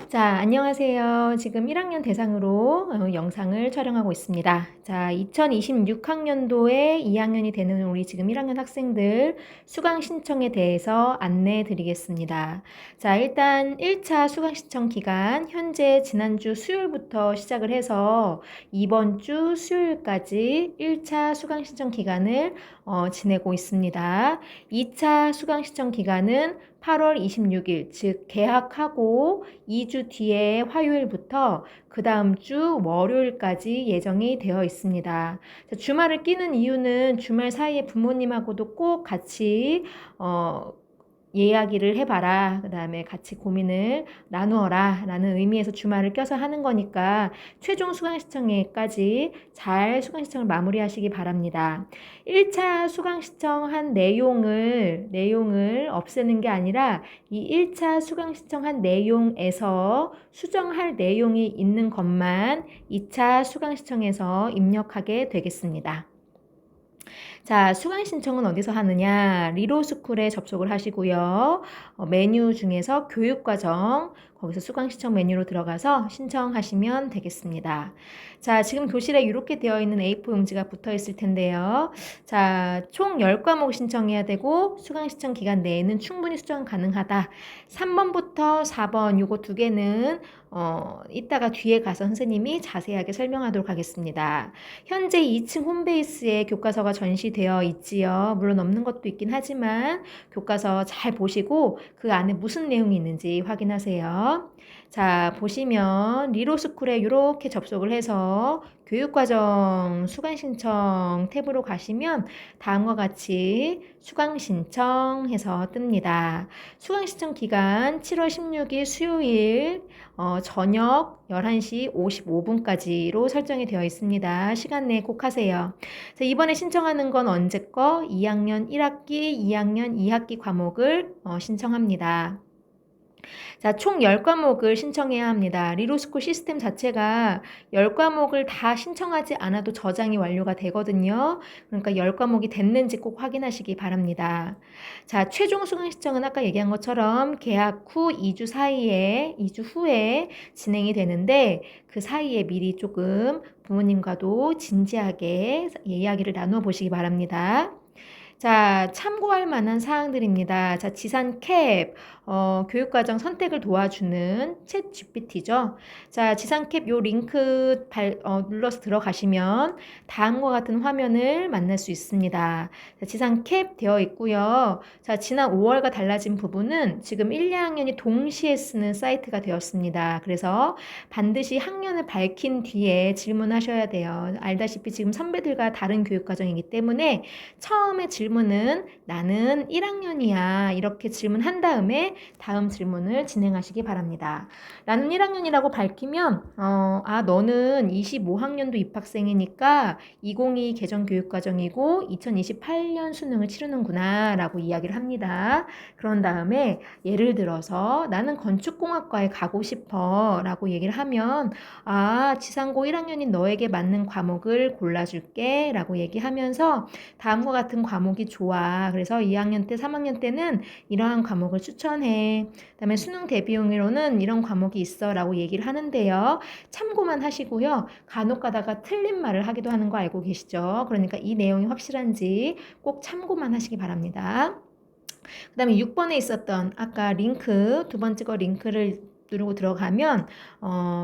자, 안녕하세요. 지금 1학년 대상으로 영상을 촬영하고 있습니다. 자, 2026학년도에 2학년이 되는 우리 지금 1학년 학생들 수강 신청에 대해서 안내해 드리겠습니다. 자, 일단 1차 수강 신청 기간 현재 지난주 수요일부터 시작을 해서 이번 주 수요일까지 1차 수강 신청 기간을 지내고 있습니다. 2차 수강 신청 기간은 8월 26일, 즉 개학하고 2주 뒤에 화요일부터 그 다음 주 월요일까지 예정이 되어 있습니다. 주말을 끼는 이유는 주말 사이에 부모님하고도 꼭 같이 이야기를 해봐라. 그 다음에 같이 고민을 나누어라. 라는 의미에서 주말을 껴서 하는 거니까 최종 수강신청일까지 잘 수강신청을 마무리하시기 바랍니다. 1차 수강신청한 내용을 없애는 게 아니라 이 1차 수강신청한 내용에서 수정할 내용이 있는 것만 2차 수강신청에서 입력하게 되겠습니다. 자, 수강 신청은 어디서 하느냐? 리로스쿨에 접속을 하시고요. 메뉴 중에서 교육과정, 거기서 수강 신청 메뉴로 들어가서 신청하시면 되겠습니다. 자, 지금 교실에 이렇게 되어 있는 A4 용지가 붙어 있을 텐데요. 자, 총 10과목 신청해야 되고 수강 신청 기간 내에는 충분히 수정 가능하다. 3번부터 4번 요거 두 개는 이따가 뒤에 가서 선생님이 자세하게 설명하도록 하겠습니다. 현재 2층 홈베이스에 교과서가 전시되어 있지요. 물론 없는 것도 있긴 하지만 교과서 잘 보시고 그 안에 무슨 내용이 있는지 확인하세요. 자, 보시면 리로스쿨에 이렇게 접속을 해서 교육과정 수강신청 탭으로 가시면 다음과 같이 수강신청해서 뜹니다. 수강신청 기간 7월 16일 수요일 저녁 11시 55분까지로 설정이 되어 있습니다. 시간 내에 꼭 하세요. 자, 이번에 신청하는 건 언제 거? 2학년 1학기, 2학년 2학기 과목을 신청합니다. 자, 총 10과목을 신청해야 합니다. 리로스쿨 시스템 자체가 10과목을 다 신청하지 않아도 저장이 완료가 되거든요. 그러니까 10과목이 됐는지 꼭 확인하시기 바랍니다. 자, 최종 수강 신청은 아까 얘기한 것처럼 개학 후 2주 사이에, 2주 후에 진행이 되는데 그 사이에 미리 조금 부모님과도 진지하게 이야기를 나눠 보시기 바랍니다. 자, 참고할 만한 사항들입니다. 자, 지산 캡, 교육과정 선택을 도와주는 챗 GPT죠. 자, 지산 캡 요 링크 눌러서 들어가시면 다음과 같은 화면을 만날 수 있습니다. 자, 지산 캡 되어 있고요. 자, 지난 5월과 달라진 부분은 지금 1, 2학년이 동시에 쓰는 사이트가 되었습니다. 그래서 반드시 학년을 밝힌 뒤에 질문하셔야 돼요. 알다시피 지금 선배들과 다른 교육과정이기 때문에 처음에 질문은 나는 1학년이야 이렇게 질문한 다음에 다음 질문을 진행하시기 바랍니다. 나는 1학년이라고 밝히면 너는 25학년도 입학생이니까 2022 개정교육과정이고 2028년 수능을 치르는구나 라고 이야기를 합니다. 그런 다음에 예를 들어서 나는 건축공학과에 가고 싶어 라고 얘기를 하면 지상고 1학년인 너에게 맞는 과목을 골라줄게 라고 얘기하면서 다음과 같은 과목이 좋아. 그래서 2학년 때, 3학년 때는 이러한 과목을 추천해. 그다음에 수능 대비용으로는 이런 과목이 있어 라고 얘기를 하는데요. 참고만 하시고요. 간혹 가다가 틀린 말을 하기도 하는 거 알고 계시죠? 그러니까 이 내용이 확실한지 꼭 참고만 하시기 바랍니다. 그 다음에 6번에 있었던 아까 링크, 두 번째 거 링크를 누르고 들어가면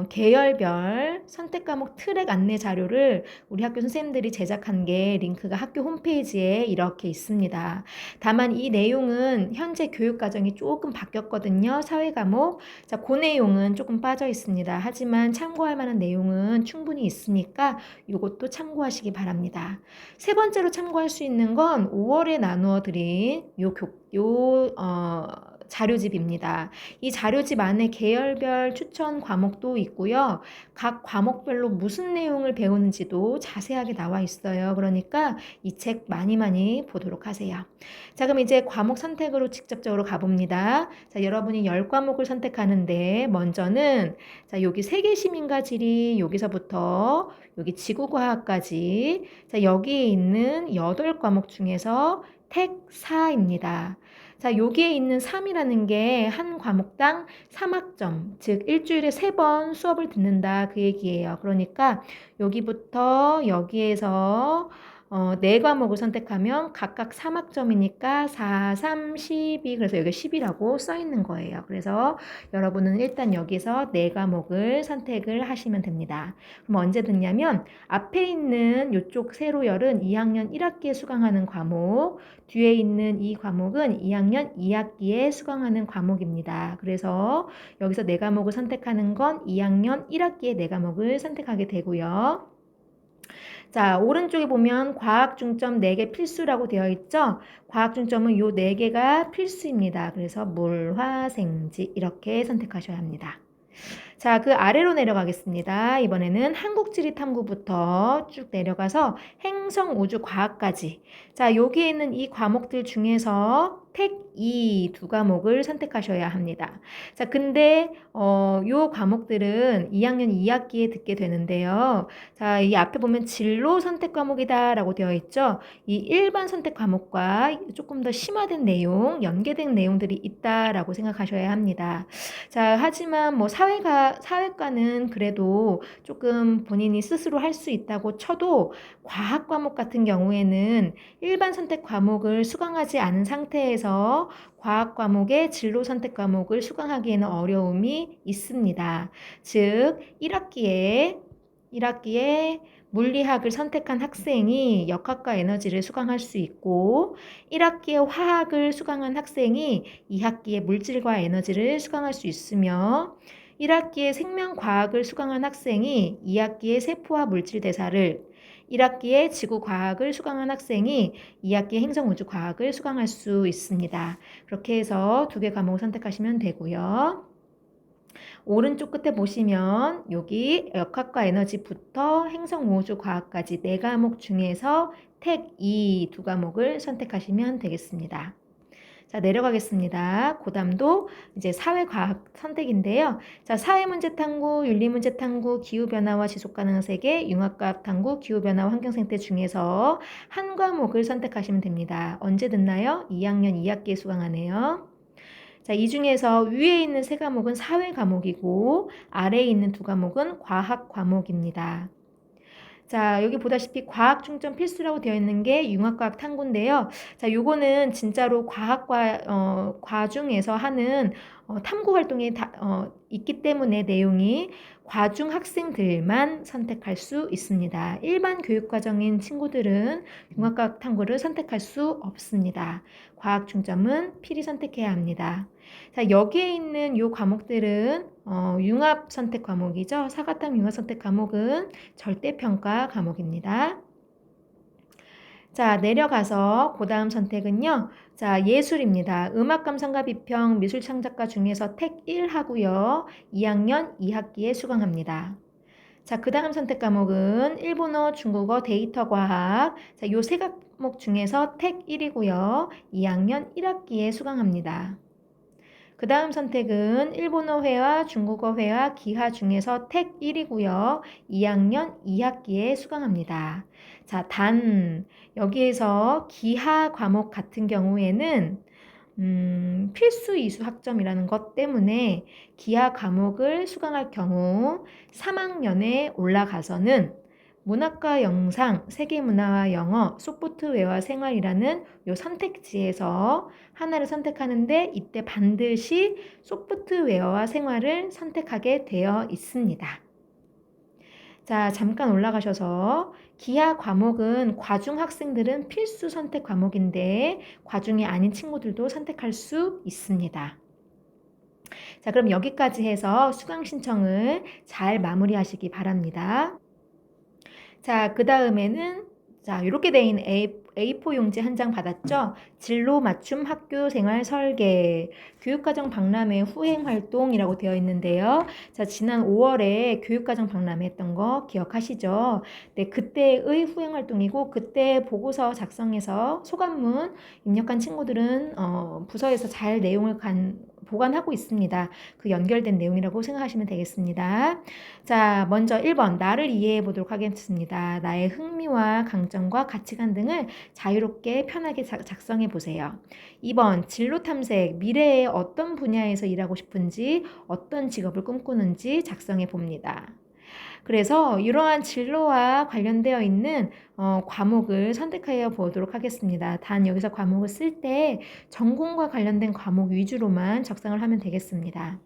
계열별 선택 과목 트랙 안내 자료를 우리 학교 선생님들이 제작한 게 링크가 학교 홈페이지에 이렇게 있습니다. 다만 이 내용은 현재 교육 과정이 조금 바뀌었거든요. 사회 과목. 자, 그 내용은 조금 빠져 있습니다. 하지만 참고할 만한 내용은 충분히 있으니까 이것도 참고하시기 바랍니다. 세 번째로 참고할 수 있는 건 5월에 나누어 드린 자료집입니다. 이 자료집 안에 계열별 추천 과목도 있고요. 각 과목별로 무슨 내용을 배우는지도 자세하게 나와 있어요. 그러니까 이 책 많이 보도록 하세요. 자, 그럼 이제 과목 선택으로 직접적으로 가봅니다. 자, 여러분이 10과목을 선택하는데 먼저는 자, 여기 세계시민과 지리 여기서부터 여기 지구과학까지 자, 여기에 있는 8과목 중에서 택 4입니다. 자, 여기에 있는 3이라는 게 한 과목당 3학점, 즉 일주일에 3번 수업을 듣는다 그 얘기예요. 그러니까 여기부터 여기에서 4과목을 선택하면 각각 3학점이니까 4, 3, 12, 그래서 여기 10이라고 써 있는 거예요. 그래서 여러분은 일단 여기서 4과목을 선택을 하시면 됩니다. 그럼 언제 듣냐면 앞에 있는 이쪽 세로열은 2학년 1학기에 수강하는 과목, 뒤에 있는 이 과목은 2학년 2학기에 수강하는 과목입니다. 그래서 여기서 4과목을 선택하는 건 2학년 1학기에 4과목을 선택하게 되고요. 자, 오른쪽에 보면 과학 중점 4개 필수라고 되어 있죠? 과학 중점은 요 4개가 필수입니다. 그래서 물, 화, 생지 이렇게 선택하셔야 합니다. 자, 그 아래로 내려가겠습니다. 이번에는 한국지리 탐구부터 쭉 내려가서 행성 우주 과학까지. 자, 여기에 있는 이 과목들 중에서 택 2 두 과목을 선택하셔야 합니다. 자, 근데 요 과목들은 2학년 2학기에 듣게 되는데요. 자, 이 앞에 보면 진로 선택 과목이다라고 되어 있죠. 이 일반 선택 과목과 조금 더 심화된 내용, 연계된 내용들이 있다라고 생각하셔야 합니다. 자, 하지만 뭐 사회과는 그래도 조금 본인이 스스로 할 수 있다고 쳐도 과학 과목 같은 경우에는 일반 선택 과목을 수강하지 않은 상태에서 과학 과목의 진로 선택 과목을 수강하기에는 어려움이 있습니다. 즉, 1학기에 물리학을 선택한 학생이 역학과 에너지를 수강할 수 있고 1학기에 화학을 수강한 학생이 2학기에 물질과 에너지를 수강할 수 있으며 1학기에 생명과학을 수강한 학생이 2학기에 세포와 물질 대사를 1학기에 지구과학을 수강한 학생이 2학기에 행성우주과학을 수강할 수 있습니다. 그렇게 해서 2개 과목을 선택하시면 되고요. 오른쪽 끝에 보시면 여기 역학과 에너지부터 행성우주과학까지 4과목 중에서 택 2 두 과목을 선택하시면 되겠습니다. 자, 내려가겠습니다. 고담도 이제 사회과학 선택인데요. 자, 사회문제 탐구, 윤리문제 탐구, 기후변화와 지속가능한 세계, 융합과학 탐구, 기후변화와 환경생태 중에서 한 과목을 선택하시면 됩니다. 언제 듣나요? 2학년 2학기에 수강하네요. 자, 이 중에서 위에 있는 3과목은 사회 과목이고 아래에 있는 2과목은 과학 과목입니다. 자, 여기 보다시피 과학 중점 필수라고 되어 있는 게 융합과학 탐구인데요. 자, 요거는 진짜로 과중에서 하는 탐구 활동이 있기 때문에 내용이 과중 학생들만 선택할 수 있습니다. 일반 교육과정인 친구들은 융합과학 탐구를 선택할 수 없습니다. 과학 중점은 필히 선택해야 합니다. 자, 여기에 있는 요 과목들은 융합 선택 과목이죠. 사과탐 융합 선택 과목은 절대평가 과목입니다. 자, 내려가서 그 다음 선택은요. 자, 예술입니다. 음악 감상가 비평 미술 창작가 중에서 택 1 하고요. 2학년 2학기에 수강합니다. 자, 그 다음 선택 과목은 일본어, 중국어, 데이터 과학. 자, 요 3과목 중에서 택 1이고요. 2학년 1학기에 수강합니다. 그 다음 선택은 일본어 회화, 중국어 회화, 기하 중에서 택 1이고요. 2학년 2학기에 수강합니다. 자, 여기에서 기하 과목 같은 경우에는 필수 이수 학점이라는 것 때문에 기하 과목을 수강할 경우 3학년에 올라가서는 문학과 영상, 세계문화와 영어, 소프트웨어와 생활이라는 요 선택지에서 하나를 선택하는데 이때 반드시 소프트웨어와 생활을 선택하게 되어 있습니다. 자, 잠깐 올라가셔서 기하 과목은 과중 학생들은 필수 선택 과목인데 과중이 아닌 친구들도 선택할 수 있습니다. 자, 그럼 여기까지 해서 수강 신청을 잘 마무리하시기 바랍니다. 자, 그 다음에는 자, 이렇게 돼 있는 A4 용지 한 장 받았죠? 진로 맞춤 학교 생활 설계, 교육과정 박람회 후행 활동이라고 되어 있는데요. 자, 지난 5월에 교육과정 박람회 했던 거 기억하시죠? 네, 그때의 후행 활동이고 그때 보고서 작성해서 소감문 입력한 친구들은 부서에서 잘 내용을 보관하고 있습니다. 그 연결된 내용이라고 생각하시면 되겠습니다. 자, 먼저 1번 나를 이해해 보도록 하겠습니다. 나의 흥미와 강점과 가치관 등을 자유롭게 편하게 작성해 보세요. 2번 진로 탐색, 미래에 어떤 분야에서 일하고 싶은지, 어떤 직업을 꿈꾸는지 작성해 봅니다. 그래서 이러한 진로와 관련되어 있는 과목을 선택하여 보도록 하겠습니다. 단 여기서 과목을 쓸 때 전공과 관련된 과목 위주로만 작성을 하면 되겠습니다.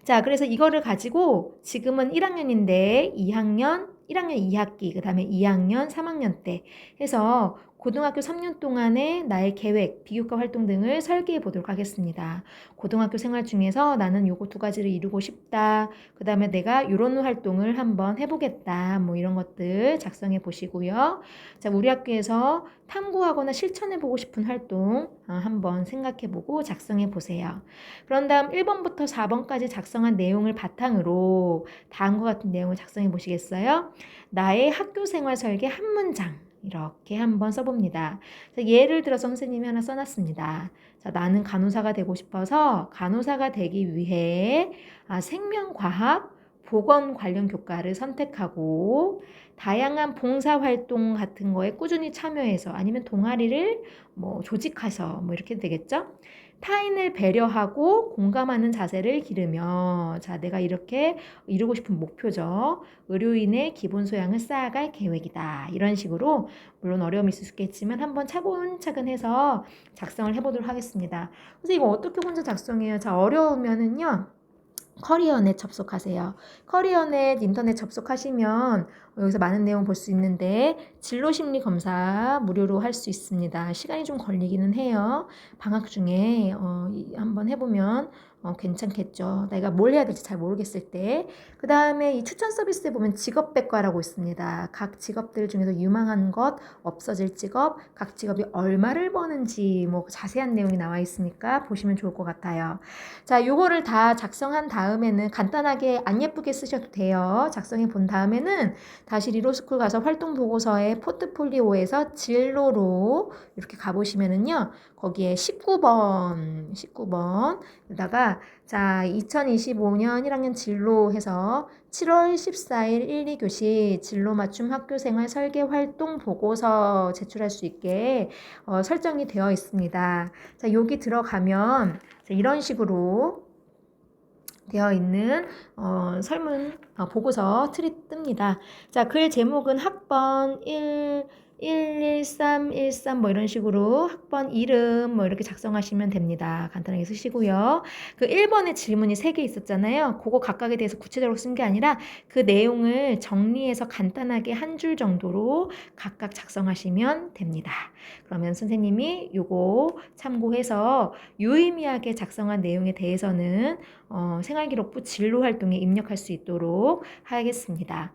자, 그래서 이거를 가지고 지금은 1학년인데 1학년 2학기, 그 다음에 2학년, 3학년 때 해서 고등학교 3년 동안의 나의 계획, 비교과 활동 등을 설계해 보도록 하겠습니다. 고등학교 생활 중에서 나는 요거 두 가지를 이루고 싶다. 그 다음에 내가 이런 활동을 한번 해보겠다. 뭐 이런 것들 작성해 보시고요. 자, 우리 학교에서 탐구하거나 실천해 보고 싶은 활동 한번 생각해 보고 작성해 보세요. 그런 다음 1번부터 4번까지 작성한 내용을 바탕으로 다음과 같은 내용을 작성해 보시겠어요? 나의 학교 생활 설계 한 문장. 이렇게 한번 써봅니다. 예를 들어서 선생님이 하나 써놨습니다. 자, 나는 간호사가 되고 싶어서 간호사가 되기 위해 생명과학, 보건 관련 교과를 선택하고 다양한 봉사활동 같은 거에 꾸준히 참여해서 아니면 동아리를 조직해서 이렇게 되겠죠? 타인을 배려하고 공감하는 자세를 기르며 자, 내가 이렇게 이루고 싶은 목표죠. 의료인의 기본 소양을 쌓아갈 계획이다. 이런 식으로 물론 어려움이 있을 수 있겠지만 한번 차근차근 해서 작성을 해보도록 하겠습니다. 그래서 이거 어떻게 혼자 작성해요? 자, 어려우면은요. 커리어넷 접속하세요. 커리어넷 인터넷 접속하시면 여기서 많은 내용 볼 수 있는데 진로심리 검사 무료로 할 수 있습니다. 시간이 좀 걸리기는 해요. 방학 중에 한번 해보면 괜찮겠죠. 내가 뭘 해야 될지 잘 모르겠을 때. 그 다음에 이 추천 서비스에 보면 직업백과라고 있습니다. 각 직업들 중에서 유망한 것, 없어질 직업, 각 직업이 얼마를 버는지 자세한 내용이 나와 있으니까 보시면 좋을 것 같아요. 자, 요거를 다 작성한 다음에는 간단하게 안 예쁘게 쓰셔도 돼요. 작성해 본 다음에는 다시 리로스쿨 가서 활동 보고서에 포트폴리오에서 진로로 이렇게 가보시면은요. 거기에 19번에다가 자, 2025년 1학년 진로 해서 7월 14일 1, 2교시 진로 맞춤 학교생활 설계 활동 보고서 제출할 수 있게 설정이 되어 있습니다. 자, 여기 들어가면 이런 식으로 되어 있는 설문 보고서 틀이 뜹니다. 자, 글 제목은 학번 11313 이런 식으로 학번 이름 이렇게 작성하시면 됩니다. 간단하게 쓰시고요. 그 1번에 질문이 3개 있었잖아요. 그거 각각에 대해서 구체적으로 쓴 게 아니라 그 내용을 정리해서 간단하게 한 줄 정도로 각각 작성하시면 됩니다. 그러면 선생님이 요거 참고해서 유의미하게 작성한 내용에 대해서는 생활기록부 진로활동에 입력할 수 있도록 하겠습니다.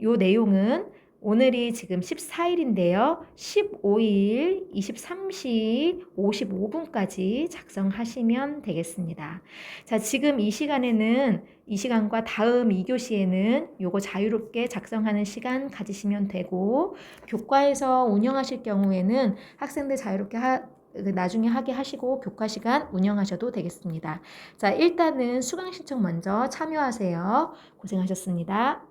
요 내용은 오늘이 지금 14일인데요. 15일 23시 55분까지 작성하시면 되겠습니다. 자, 지금 이 시간에는 이 시간과 다음 2교시에는 요거 자유롭게 작성하는 시간 가지시면 되고 교과에서 운영하실 경우에는 학생들 자유롭게 나중에 하게 하시고 교과 시간 운영하셔도 되겠습니다. 자, 일단은 수강 신청 먼저 참여하세요. 고생하셨습니다.